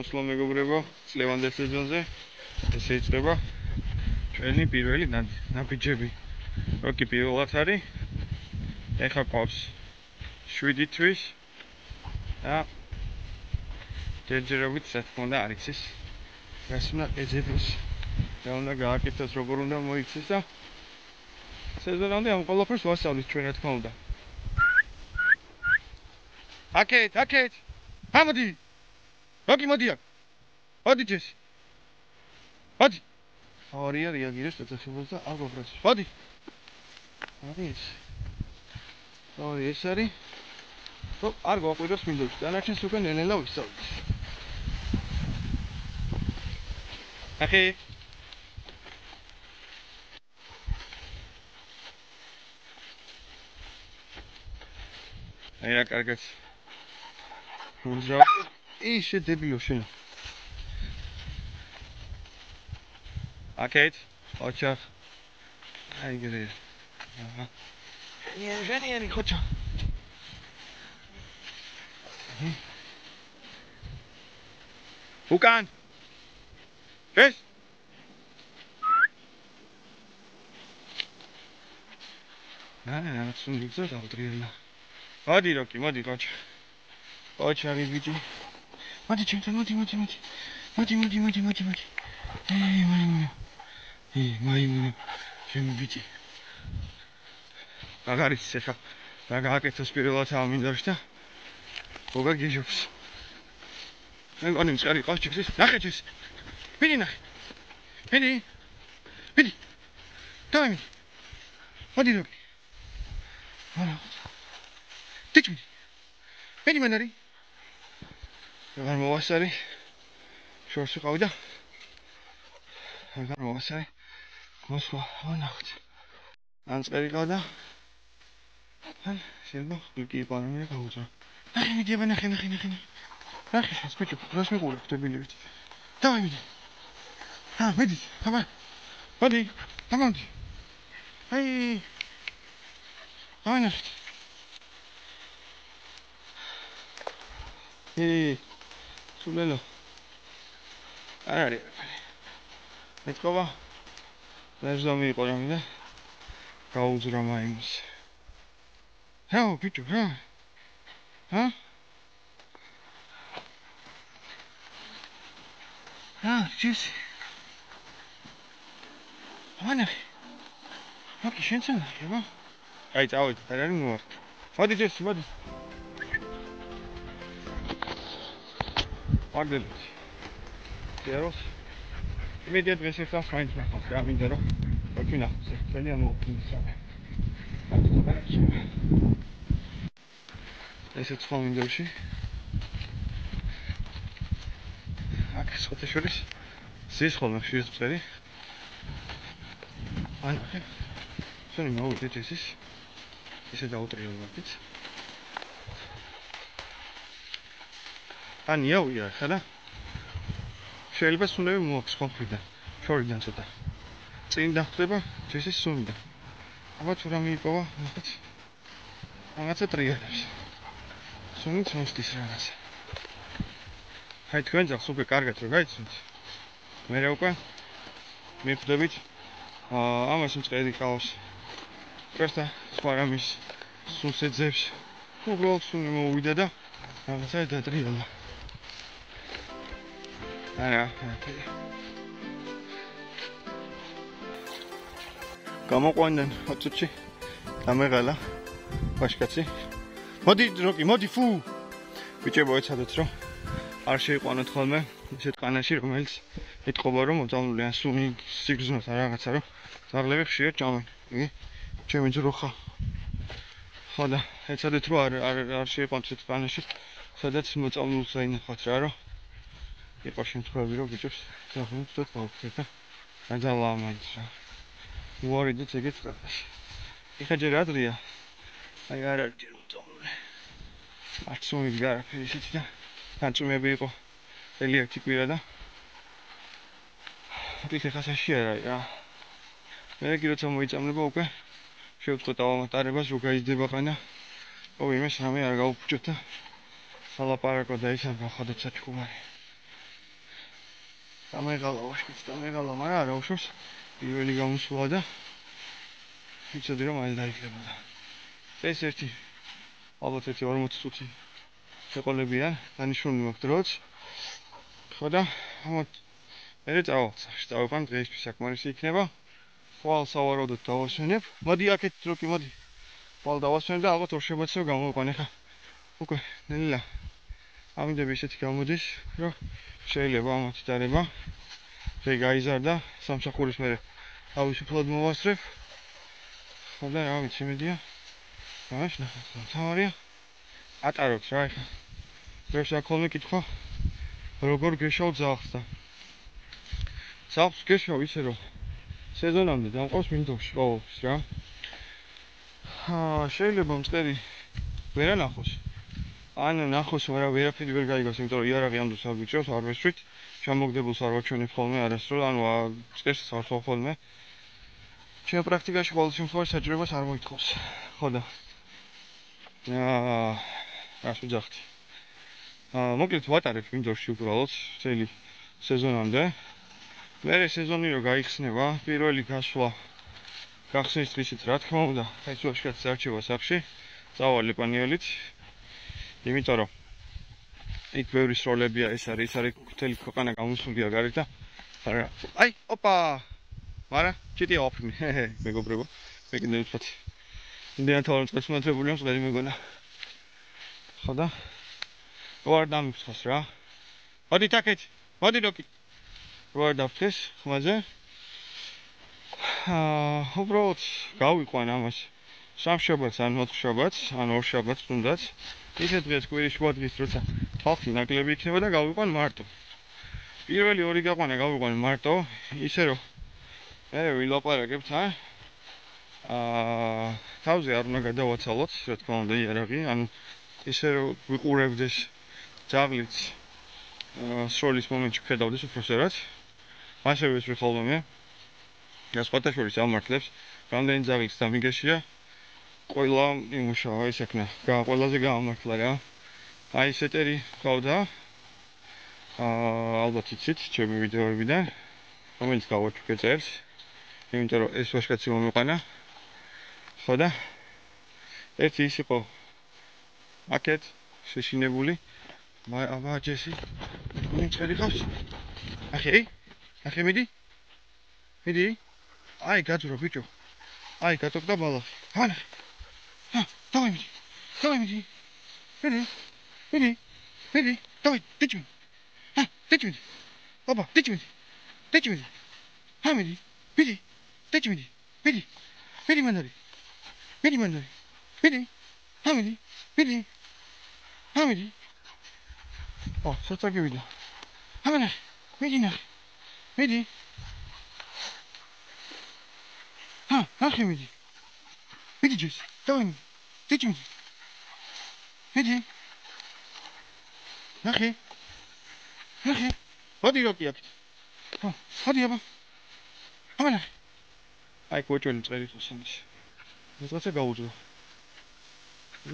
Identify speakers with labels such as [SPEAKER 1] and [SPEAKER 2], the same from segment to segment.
[SPEAKER 1] გამოსვლა მეგობრებო, წლევანდელ სეზონზე ესე იწყება ჩვენი პირველი ნაბიჯები. როკი პირველად არის. ეხლა ყავს 7 თვის და ჯერჯერობით რა თქმა უნდა არ იცის. რას უნდა ეძებოს, რა უნდა გააკეთოს, როგორ უნდა მოიქცეს და სეზონამდე ამ ყველაფერს ვასწავლით ჩვენ რა თქმა უნდა. აკეთ. ამოდი. როკი მოდი აქ. მოდი ჯეს. მოდი. ორია რეაგირებს წაწახებას და არ გობრებს. მოდი. არის. ორი ეს არის. არ გვაყვიროს მინდობს. დანარჩენს უკვე ნელ-ნელა ვისწავლით. აკე. აი რა კარგად. უძრავ. ისე დებილო შენ. აკეთ. ოჩა. აი გერე. აჰა. Იანი ხოჩა. უკან. ეს. რა სულ იქცა დავტრიელა. მოდი როკი, მოდი ხოჩა. ხოჩა ბიჭი. მოდი ჩემთან, მოდი. მოდი. მაიმუნო. ჩემი ბიჭი. აგარის ეხა რა გააკეთოს პირველად ამ მინდორში და გოგა გიჟობს. მე გონი მწყერი ყავს ჩიქს. ნახე ჩიქს. მიდი ნახე. მიდი. დავი. მოდი როკი. არა. ტიჩი. მიდი მანარი. აღარ მოვასარი. შორს ვიყავი და აღარ მოვასარი. მოსვლა ვნახოთ. ან მწყერი ყავდა. ან შეიძლება გიკი პანამია გაუძრა. ნახე მიდი ნახე. ნახე შენს ბიჭო, რას მიყურებ დებილებით. დავი მიდი. მიდი. აბა. მოდი. გამოდი. აი. ნახე. სულელო. არ არის. მეთქობა. ლეჟდომი იყო რამე და გაუძრა მაიმს. ჰაო ბიჭო, რა? ჯეს. ანახე. ოკეი, შენცენ ხება? აი, წავედი, არ არის მოახ. მოდი ჯეს, მოდი. აგდებით. ჯეროს. იმედია დღეს ერთად მაინც ნახავს, რა მინდა რომ ოკეი ნახოს, ძალიან მოუწევია. ესეც ხო მინდორში. აქ სოთეშორის ზის ხოლმე ხშირი წერი. ანახე. შენ მოვიდეთ ესის. ესე დაუტრიალ ვარდით. იავია ხა და შეიძლება სუნები მოაქვს კონკრეტად. შორიდან ცოტა. წინ დახვდება ჯესის სუნიდან. აბა თუ რამე იპოვა, ნახეთ. რაღაცა ტრიალებს. სუნით მოსდის რაღაცა. აი თქვენ ძახს უკვე კარგად რო გაიცნოთ. მე რა უკვე მიხვდებით ამას მწყერი ყავს. პრესტა სხვა რამის სუნს ეძებს. უბრალოდ სუნი მოვიდა და რაღაცა დატრიალა. არა. გამოყვანდნენ აწუჩი. დამეღალა. ვაშკაცი. მოდი როკი, მოდი ფუ. ბიჭებო ეცადოთ რომ არ შეიყვანოთ ხოლმე ისეთ ყანაში რომელიც ეთყობა რომ მოწამლული ან სუნი სიგრძნოთ რაღაცა რომ ზაღლები ხშირად ჭამენ. იგი ჩემი ძროხა. ხო და ეცადეთ რომ არ შეიყვანოთ ისეთ ყანაში სადაც მოწამლულს აინახოთ რა რომ იყო შემთხვევები რომ ბიჭებს ზაღლებს თოთ მოვხდეთ და აძალა მაინც რა. უარიდეთ ეგეთ ყანაში. ეხა ჯერ ადრია. აი არ არის ჯერ მოწამლული. არც სუნი გარაფერი ისეთი და განწმები იყო წელი ერთი კვირა და ის ეხა საში არ არის რა. მე კი როცა მოიწამლება უკვე შევწყვეტ ავამატარებას რომ გაიზრდება ყანა. იმეს რამე არ გაუფუჭოთ და სალაპარაკო და ისე გავხადოთ საჩქუმარი. დამეღალა ვაშკიც დამეღალა, მაგრამ არა უშავს პირველი გამოსვლა და ვიცოდი რომ მაინც დაიქლებოდა. ეს ერთი ალბათ 40 წუთი შეყოლებიან, დანიშნული მაქვს დროც. ხო და ამათ მე წავყვან დღეისთვის საკმარისი იქნება. ხვალ სავარაუდოდ დავასვენებ. მოდი აქეთ როკი მოდი. ხვალ დავასვენებ და ალბათ 2 შემოცემ გამოვიყვან. ეხა უკვე ნელა ამიდები ისეთი გამოდის, რომ შეიძლება ამათი დარება რე გაიზარდა სამსახურის მერე თავისუფლად მოვასწრებ. ხო და რა ვიცი მედია. მაშ ნახეთ, თავარია ატაროთ რა ეხა. ვერ საქონლე კითხვა როგორ გეშავ ძაღლს და ძაღლს გეშავ ისე რომ სეზონამდე დამყავს მინდორში ყოველთვის რა. შეიძლება მწყერი ვერ ანახოს. ან ნახოს, მაგრამ ვერაფერი ვერ გაიგოს, იმიტომ რომ იარაღი ამ დროს არ გიჭრავს, არ ვესვით. ჩამოგდებულს არ ვაჩვენებ ხოლმე არასდროს, ანუ მწყერს არ ვთვალ ხოლმე. ჩემ პრაქტიკაში ყოველ შემთხვევაში საჭიროებას არ მოითხოვს. ხო და რას ვიძახდი. მოკლედ ვატარებ მინდორში უბრალოდ წელი სეზონამდე. მერე სეზონი რო გაიხსნება, პირველი გასვლა გახსნის დღისით რა თქმა უნდა, ეს ვაშკაც არჩევა სახში, წავალ პანიელით. იმიტომ რომ იქ ბევრი სროლებია, ეს არის მთელი ქვეყანა გამოსულია გარეთ და აი, ოპა! მარა, ჩიტი ოფმი. მეგობრებო, მე კიდე ვთქვათ. იმდენად თავად წესმოთებული ამ წელი მეგონა. ხო და როარ დამიფრთხოს რა. მოდი თაკეთ, მოდი როკი. როარ დავფრთხეს ხმაზე. უბრალოდ გავიყვან ამას. სამშაბათს ან 4 შაბათს, ან 2 შაბათს თუნდაც. ისე დღეს კვირის შუა დღის როცა ხალხი ნაკლები იქნება და გავიყვან მარტო. პირველი 2 გაყვანა გავიყვან მარტო, ისე რომ მე ვილაპარაკებთ, თავზე არ უნდა გადავაცალოთ, რა თქმა უნდა, იარაღი, ანუ ისე რომ ვიყურებდეს ძაღლიც სროლის მომენტში ხედავდეს უბრალოდ. მასევე ვისვრი ხოლმე მე. და სხვათა შორის ამართლებს, რამდენი ძაღლიც დამიგეშია, ყველა იმუშავა ისექნა, ყველაზე გაამართლა რა. აი ეს ეტერი ყავდა. ალბათ იცით ჩემი ვიდეოებიდან, რომელიც გავაჩუქე წერს. იმიტომ რომ ეს ვაშკაცი მომიყანა. ხო და ერთი ის იყო აქეთ შეშინებული. აბა ჯესი. მიჭერი ხავს? ახი მიდი? მიდი? აი გაძრო ბიჭო. აი გატოკდა ბალახი. ანა. დავай მიდი. მიდი. დავай, დიჭი. დიჭი. აბა, დიჭი. მიდი. მიდი. დიჭი მიდი. მიდი მანდარი. მიდი. მიდი. საცა გივიდა. ამანა, მიდი. ახი მიდი. მიდი ჯეს. დავай მიდი. დიჭი მიდი. ახი. მოდი როკი აქ. მოდი აბა. ამანა. აი კოჭელი წერი თოსანის. მეცაცა გაუძრო.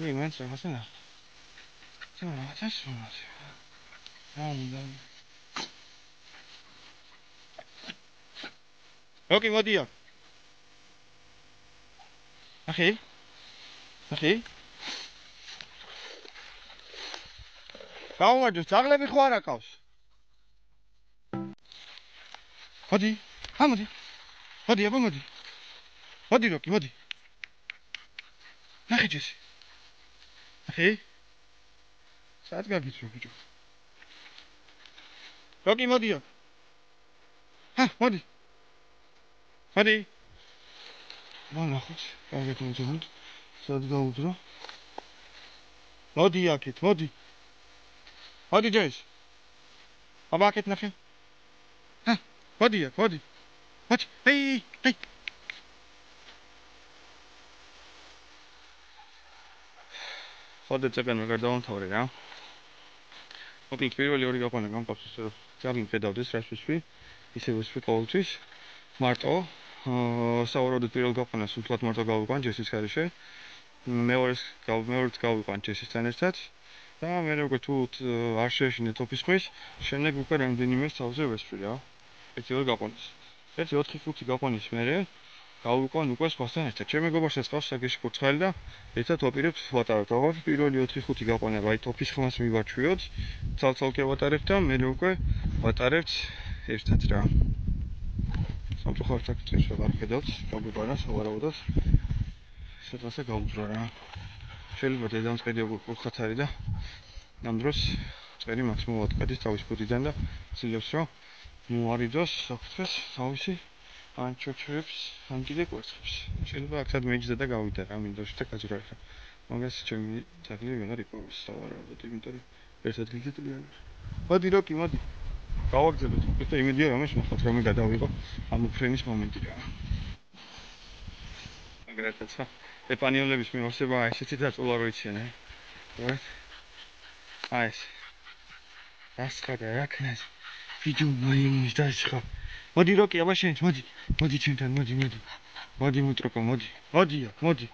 [SPEAKER 1] მენც რაღაცა. როკი მოდი აქ. ახი. გაუმარჯოს, ძაღლები ხო არ აკავს? მოდი. მოდი აბა მოდი. მოდი როკი, მოდი. ნახე ჯესი. ახი. საათ გაგიწრო ბიჭო. როკი მოდი აქ. მოდი. ნახოთ, კარგად მოძებნით. საათ გაუძრო. მოდი აქეთ, მოდი. მოდი ჯეს. აბა აქეთ ნახე. მოდი აქ, მოდი. ეი. ხოდა წეგან მაგარ დავამთავრე რა. მოკლედ პირველი 2 გაყვანა გამყავს ისე რომ ძალიან ხედავდეს რას ვისვი, ისე ვისვი ყოველთვის. მარტო სავარაუდოდ პირველ გაყვანას უბრალოდ მარტო გავიყვან ჯესის ხარისე. მეორეს გავიყვან ჯესისთან ერთად. და მე როგორ თუ არ შეეშინე თოფის ხმის, შემდეგ უკვე რამდენიმე თავზე ვესვი რა. ერთი ვერ გაყვანეს. ერთი 4-5 გაყვანის მერე გავიყვან უკვე სხვასთან ერთად. ჩემ მეგობარსაც ყავს საგეში კურცხალი და ერთად ვაპირებთ ვატარებთ. აღარ პირველი 4-5 გაყვანა აი თოფის ხმას მივაჩვიოთ, ცალ-ცალკე ვატარებთ და მერე უკვე ვატარებთ ერთად რა. სამწუხაროდ აქ წეს ვეღარ ხედავთ, გაგვიყვანა სავარაუდოდ. სადღაცა გაუძრა რა. შეიძლება დედამწყედი უკვე კურთხათ არის და ამ დროს წერი მაქსიმუმ ვატკადის თავის ფუტიდან და ცდილობს რომ მოარიდოს საფრთხეს თავისი ან ჩოჩოებს ან კიდე კვერცხებს. შეიძლება აქაც მეჯდა და გავიდა რა მინდორში და გაძრა ხა. მაგას ჩემი ძაღლი ვეღარ იპოვეს სავარაუდოდ, იმიტომ რომ ერთ ადგილზე ტრიანი. მოდი როკი, მოდი. გავაგზავნოთ. ეს იმედია რომ ეს მოხდა რომ გადავიღო ამ უფრენის მომენტი რა. აგრეთვე ეპანიოლების მიმოსება ესეთი დაწოლა რო იციან, რა. აი ეს. დასხადა რა ქნას. ვიდეო მაიმუნის დასხა. მოდი როკი, აბა შენ, მოდი. მოდი ჩემთან, მოდი. მოდი მოტროკო, მოდი. მოდია, მოდი.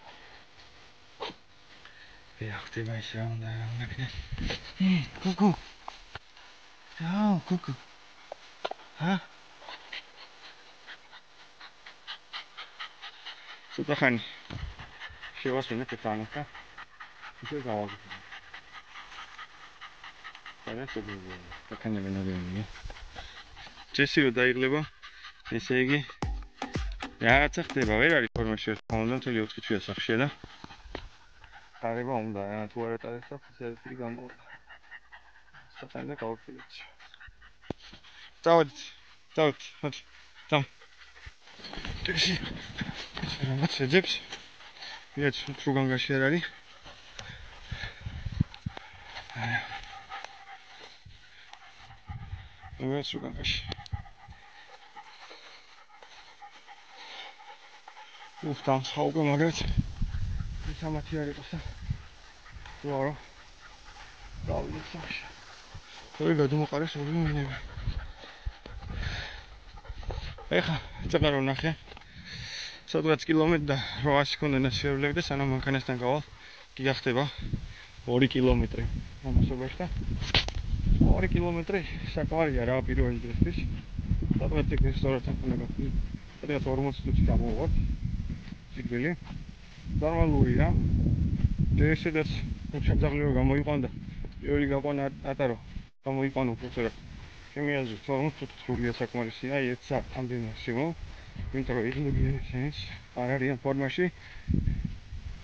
[SPEAKER 1] ხდება ის რა უნდა ქნა. კუკუ. აუ, კუკუ. ჰა? სუპახანი. შევასვენებ ეს ანახა. ისე გავაგზავნე. ჯესი რო დაიღლება, ესე იგი რაღაცა ხდება, ვერ არის ფორმაში ხონდა მთელი 4 თვეა სახშია და ხარება უნდა, რა თუ არ ეტარებს და ფიზიოლოგიური გამოვა. სათანადო გავაკეთეთ. დავით, მოდი. დამ. ჯესი. რაღაც ეძებს. ვიაც თუ განგაში არ არის. ვიაც თუ განგაში. uftam ხაუკვე მაგათ ის ამათი არ იყოს და ვარო გავიდეთ სახში. ორი გადმოყარეს ორი მინები. ეხა წაყარო ნახე. სადღაც კილომეტრი და 800 ქონდა შევლები და სანამ მანქანასთან გავალ გიახდება 2 კილომეტრი. მომსუბექ და 2 კილომეტრი საკმარია რა პირველი დღისთვის. სადღაც რესტორანთან უნდა გავხდი. სადღაც 40 წუთი გამოვარ. სიკვდილი. ნორმალური რა. ესედაც უჩამძაღლი რომ გამოიყვან და პირველი გაყვანა ატარო. გამოიყვანო უფრო რა. ჩემი აზრით 40 წუთი სრულიად საკმარისია, აი 1 საათამდე მაქსიმუმ. იმიტომ რომ იგნორირებს არ არიან ფორმაში.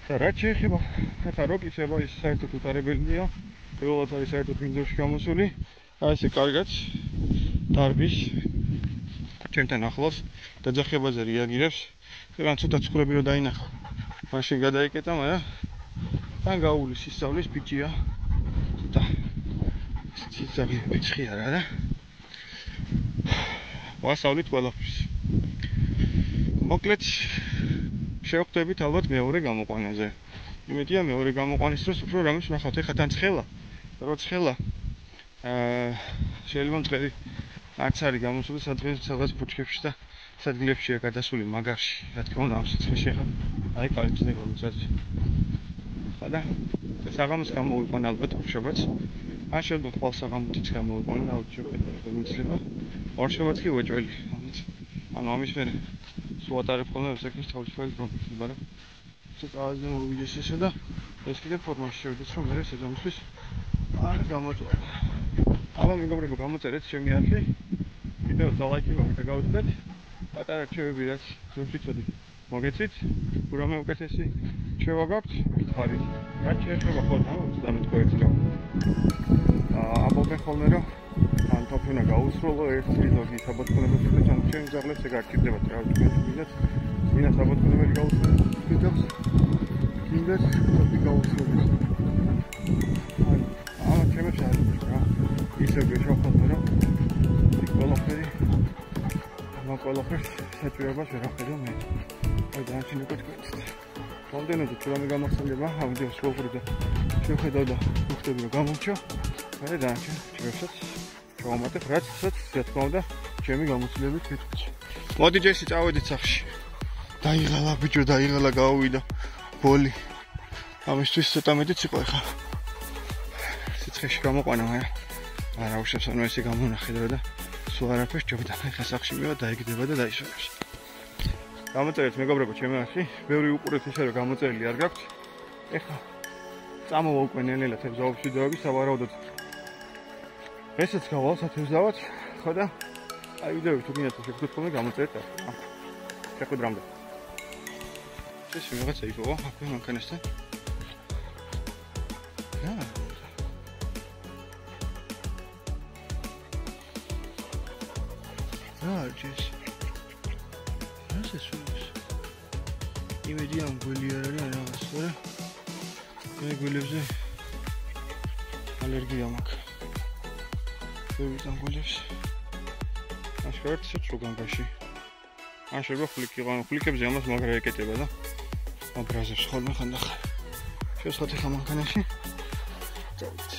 [SPEAKER 1] და რაც შეეხება ახლა როკის ება ის საერთოდ უტარებელია. პირველად არის საერთოდ მინდორში გამოსული. აი ესე კარგად დარბის ჩემთან ახლოს დაძახებაზე რეაგირებს. რან ცოტა ცხრები რომ დაინახო. მაშინ გადაიკეტა, მაგრამ თან გაუვლის ისწავლის ბიჭია. და ციცაბი ბიჭია რა და ვასწავლით ყველაფერს. მოკლედ შევხვდებით ალბათ მეორე გამოყვანაზე. იმედია მეორე გამოყვანის დროს უფრო რამეს ვნახავთ. ეხლა თან ცხელა. რო ცხელა შეიძლება მწყერი არც არის გამოსული სადღაც ბუჩქებში და სადგილებშია გადასული მაგარში. რა თქმა უნდა ამ სიცხეში ეხლა აი კალიცდება უცაძე. ხოდა საღამოს გამოვიყვან ალბათ ორშაბათს. ან შეიძლება ყოველ საღამოთიც გამოვიყვან და აუცილებლად მიცლება. ორშაბათს კი უეჭველი. ანუ ამის მერე სუატარებ ხოლმე ესექის თავისუფალი დრო, მაგრამ ცოტა აზრი მოვიდეს ესე და ეს კიდე ფორმაში შევიდეს რომ მე სეზონისთვის არ გამოწვა. აბა მეგობრებო გამოწერეთ ჩემი არხი. ვიდეოს დალაიქებთ და გავუძლებთ. პატარა რჩევები რაც ზუსტიცოდი მოგეცით. თუ რამე უკეთესი რჩევა გაქვთ, გითხარით. რაც შეეხება ხოლმე 21 რა. ამბობენ ხოლმე რომ ან თოფუნა გაუსრულო ერთი ზოგი საბოტქონებაში და ჩემი ძაღლებს ეგ არ გჭირდებათ რა თქვენ ვინაც ვინა საბოტქონებელი გაუსრულოს კიდევს კიდევს თოფი გაუსრულოს ან ჩემს არ არის რა ისე გეშოხოთ რომ ყველაფერი საჭიროებას ვერ ახედო მე აი დაანჩინე თქვენს რამდენად თუ რამე გამახსენდება ამ ვიდეოს როგორ და შევხედავ და ვხვდები რომ გამოვჩო მე დაანჩენ ჩვენსაც ჩავამატებ რაც რა თქმა უნდა ჩემი გამოცდილებით მეთქი. მოდი ჯესი წავედით სახში. დაიღალა ბიჭო დაიღალა გავუვიდა ბოლი. ამისთვის ცოტა მეტიც იყო ხა. ცხეში გამოყვანა, მაგრამ არა უშავს ანუ ესე გამონახედა და სულ არაფერს ჯობდა. ეხლა სახში მივა დაიგდება და დაისვენებს. გამოწერეთ მეგობრებო ჩემი არხი, ბევრი უყურეთ ისე რომ გამოწერილი არ გაქვთ. ეხლა წამოვა უკვე ნელ-ნელა თევზაობის ვიდეოები, სავარაუდოდ ესეც გავალ სათევზავად, ხო და აი ვიდეოები თუ გინდათ შეგხვდეთ ხოლმე გამოწერეთ არხი. შეხვედრამდე. ეს ვიღაცა იპოვა, აქვე მანქანასთან. Just that's a sauce. იმედი ამ გველი არ არის რაღაც, რა. მე გველებზე ალერგია მაქვს. ვერის ამ გველებს. აშკარად შეჭრო განგაში. ან შეიძლება ხლიკებზე ამას მაგრა ეკეტება და აბრაზებს ხოლმე ხანდახან. შევსხოთ ახლა მანქანაში. წავიდეთ.